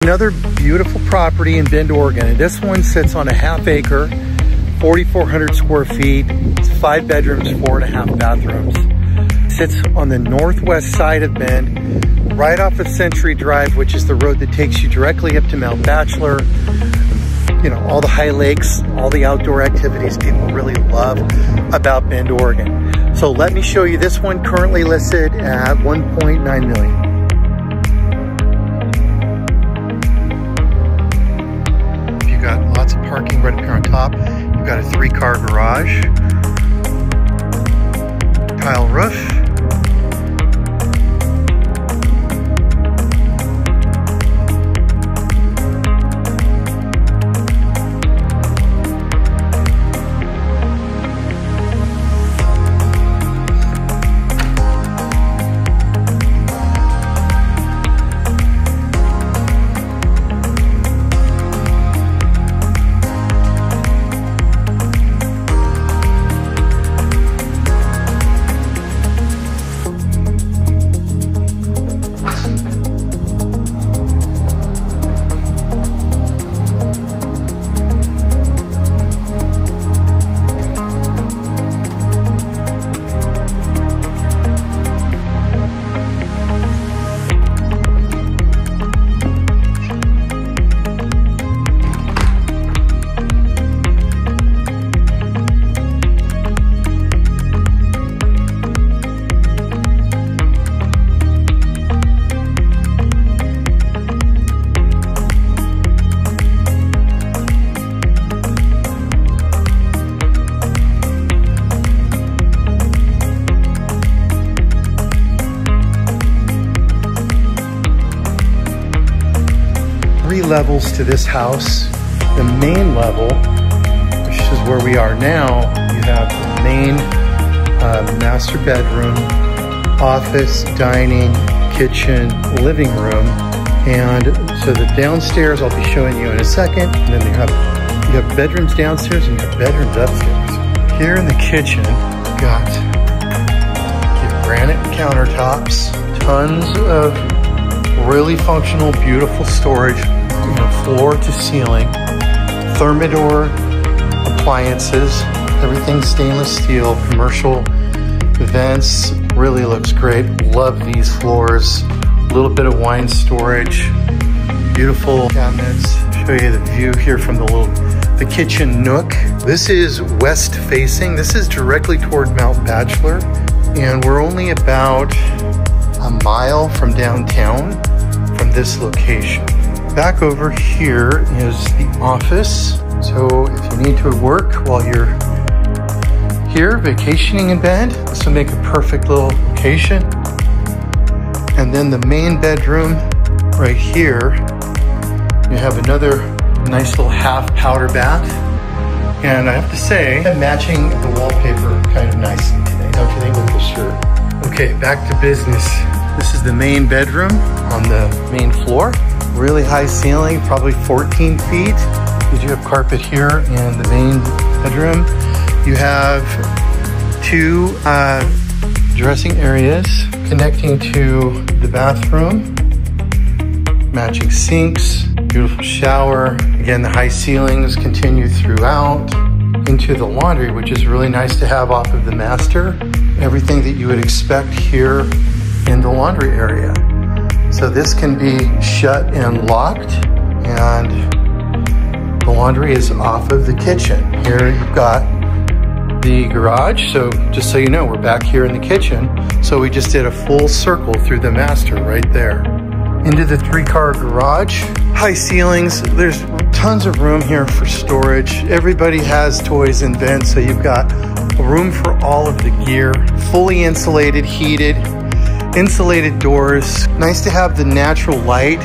Another beautiful property in Bend, Oregon. And this one sits on a half-acre, 4,400 square feet. It's 5 bedrooms, 4.5 bathrooms. Sits on the northwest side of Bend, right off of Century Drive, which is the road that takes you directly up to Mount Bachelor. You know, all the high lakes, all the outdoor activities people really love about Bend, Oregon. So let me show you this one, currently listed at $1.9 million. You've got lots of parking right up here on top. You've got a 3-car garage, tile roof. Levels to this house. The main level, which is where we are now, you have the main master bedroom, office, dining, kitchen, living room, and so the downstairs I'll be showing you in a second. And then you have bedrooms downstairs and you have bedrooms upstairs. Here in the kitchen, you've got your granite countertops, tons of really functional, beautiful storage. You know, floor to ceiling, Thermador appliances, everything stainless steel, commercial vents, really looks great. Love these floors. A little bit of wine storage, beautiful cabinets. Show you the view here from the kitchen nook. This is west facing. This is directly toward Mount Bachelor, and we're only about a mile from downtown from this location. Back over here is the office. So if you need to work while you're here vacationing in Bend, this will make a perfect little location. And then the main bedroom right here, you have another nice little half powder bath. And I have to say, I'm matching the wallpaper kind of nicely today, don't you think, with the shirt? Okay, back to business. This is the main bedroom on the main floor. Really high ceiling, probably 14 feet. You do have carpet here in the main bedroom. You have 2 dressing areas connecting to the bathroom. Matching sinks, beautiful shower. Again, the high ceilings continue throughout into the laundry, which is really nice to have off of the master. Everything that you would expect here in the laundry area. So this can be shut and locked, and the laundry is off of the kitchen. Here you've got the garage. So just so you know, we're back here in the kitchen. So we just did a full circle through the master right there. Into the 3-car garage. High ceilings. There's tons of room here for storage. Everybody has toys in Bend, so you've got room for all of the gear. Fully insulated, heated. Insulated doors. Nice to have the natural light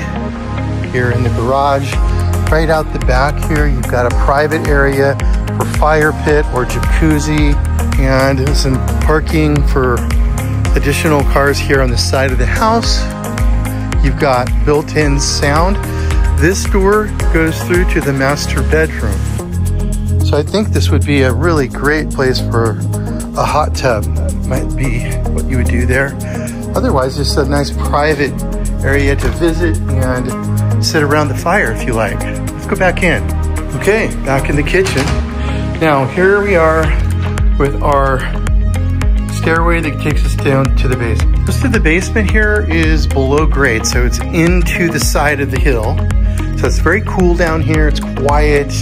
here in the garage. Right out the back here, you've got a private area for fire pit or jacuzzi, and some parking for additional cars here on the side of the house. You've got built-in sound. This door goes through to the master bedroom. So I think this would be a really great place for a hot tub. That might be what you would do there. Otherwise, just a nice private area to visit and sit around the fire if you like. Let's go back in. Okay, back in the kitchen. Now here we are with our stairway that takes us down to the basement. Most of the basement here is below grade, so it's into the side of the hill. So it's very cool down here, it's quiet.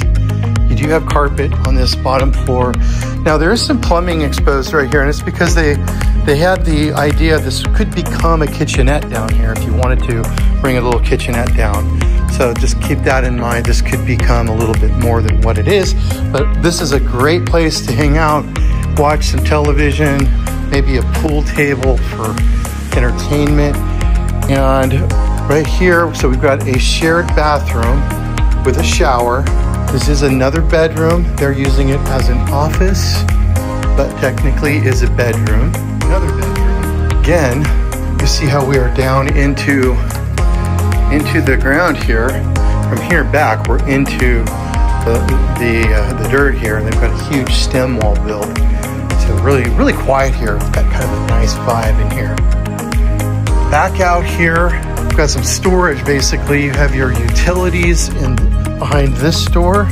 You do have carpet on this bottom floor. Now there is some plumbing exposed right here, and it's because they had the idea this could become a kitchenette down here if you wanted to bring a little kitchenette down. So just keep that in mind. This could become a little bit more than what it is, but this is a great place to hang out, watch some television, maybe a pool table for entertainment. And right here, so we've got a shared bathroom with a shower. This is another bedroom. They're using it as an office, but technically is a bedroom. Another bedroom. Again, you see how we are down into the ground here. From here back, we're into the dirt here, and they've got a huge stem wall built. So really, really quiet here. It's got kind of a nice vibe in here. Back out here, we've got some storage. Basically, you have your utilities behind this door,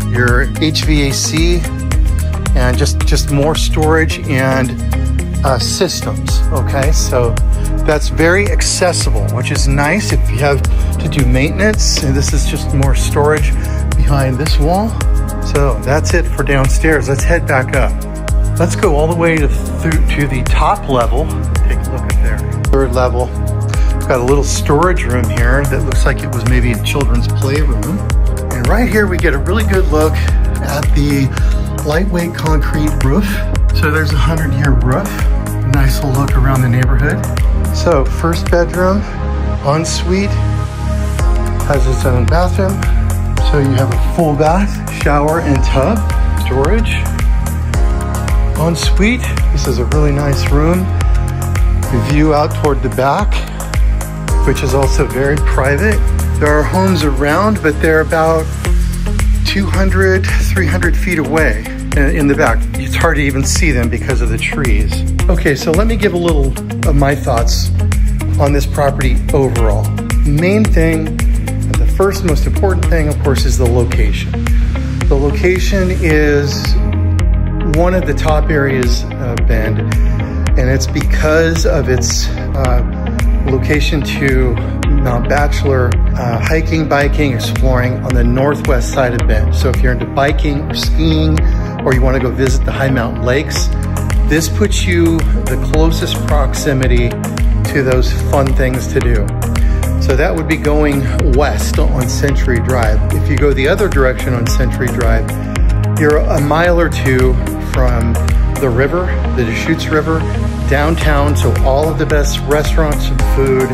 your HVAC, and just more storage and systems. Okay, so that's very accessible, which is nice if you have to do maintenance. And this is just more storage behind this wall. So that's it for downstairs. Let's head back up. Let's go all the way to the top level. Take a look up there. Third level. We've got a little storage room here that looks like it was maybe a children's playroom. And right here we get a really good look at the lightweight concrete roof. So there's a 100-year roof. Nice little look around the neighborhood. So first bedroom, ensuite, has its own bathroom. So you have a full bath, shower and tub, storage. Ensuite, this is a really nice room. The view out toward the back, which is also very private. There are homes around, but they're about 200, 300 feet away in the back. It's hard to even see them because of the trees. Okay, so let me give a little of my thoughts on this property overall. Main thing, the first most important thing, of course, is the location. The location is one of the top areas of Bend, and it's because of its location to Mount Bachelor, hiking, biking, exploring on the northwest side of Bend. So if you're into biking or skiing, or you want to go visit the high mountain lakes, this puts you the closest proximity to those fun things to do. So that would be going west on Century Drive. If you go the other direction on Century Drive, you're a mile or two from the river, the Deschutes River, downtown. So all of the best restaurants and food,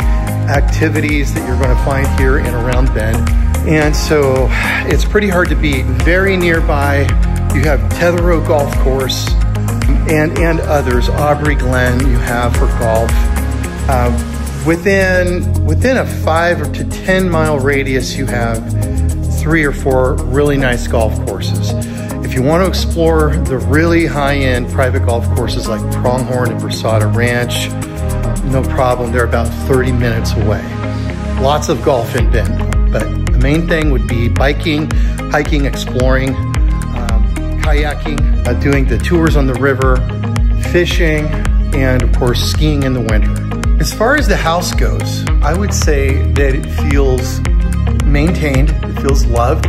activities that you're going to find here and around Bend. And so it's pretty hard to beat. Very nearby, you have Thermador Golf Course and others. Aubrey Glen you have for golf. Within a 5 to 10 mile radius, you have 3 or 4 really nice golf courses. If you want to explore the really high-end private golf courses like Pronghorn and Versada Ranch, no problem. They're about 30 minutes away. Lots of golf in Bend, but the main thing would be biking, hiking, exploring, kayaking, doing the tours on the river, fishing, and of course skiing in the winter. As far as the house goes, I would say that it feels maintained, it feels loved.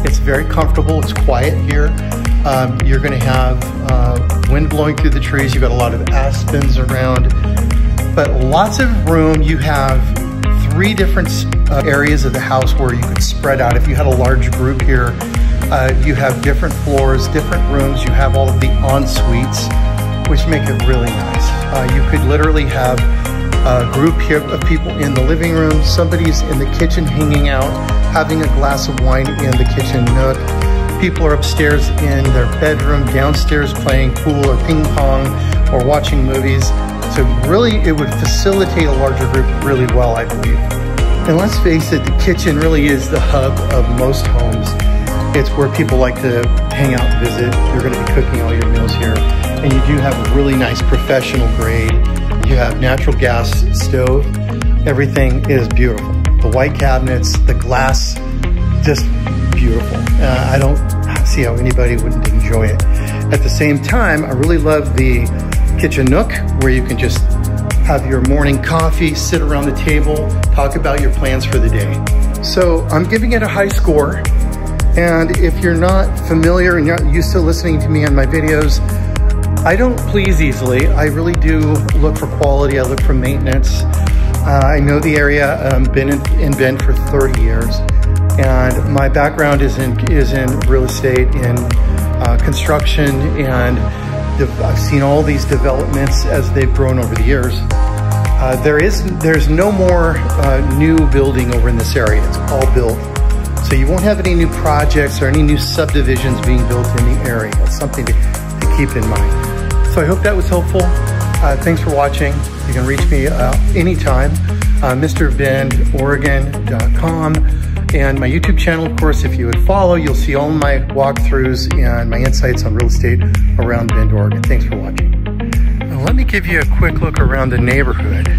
It's very comfortable, it's quiet here. You're gonna have wind blowing through the trees. You've got a lot of aspens around, but lots of room. You have 3 different areas of the house where you could spread out. If you had a large group here, you have different floors, different rooms. You have all of the en-suites, which make it really nice. You could literally have a group here of people in the living room, somebody's in the kitchen hanging out, having a glass of wine in the kitchen nook. People are upstairs in their bedroom, downstairs playing pool or ping pong or watching movies. So really, it would facilitate a larger group really well, I believe. And let's face it, the kitchen really is the hub of most homes. It's where people like to hang out and visit. You're gonna be cooking all your meals here. And you do have a really nice professional grade. You have natural gas stove. Everything is beautiful. the white cabinets, the glass, just beautiful. I don't see how anybody wouldn't enjoy it. At the same time, I really love the kitchen nook where you can just have your morning coffee, sit around the table, talk about your plans for the day. So I'm giving it a high score. And if you're not familiar and not used to listening to me on my videos, I don't please easily. I really do look for quality. I look for maintenance. I know the area. Been in Bend for 30 years. And my background is in real estate, in construction, and I've seen all these developments as they've grown over the years. There's no more new building over in this area. It's all built. So you won't have any new projects or any new subdivisions being built in the area. It's something to keep in mind. So I hope that was helpful. Thanks for watching. You can reach me anytime, MrBendOregon.com. And my YouTube channel, of course, if you would follow, you'll see all my walkthroughs and my insights on real estate around Bend, Oregon. Thanks for watching. Now let me give you a quick look around the neighborhood.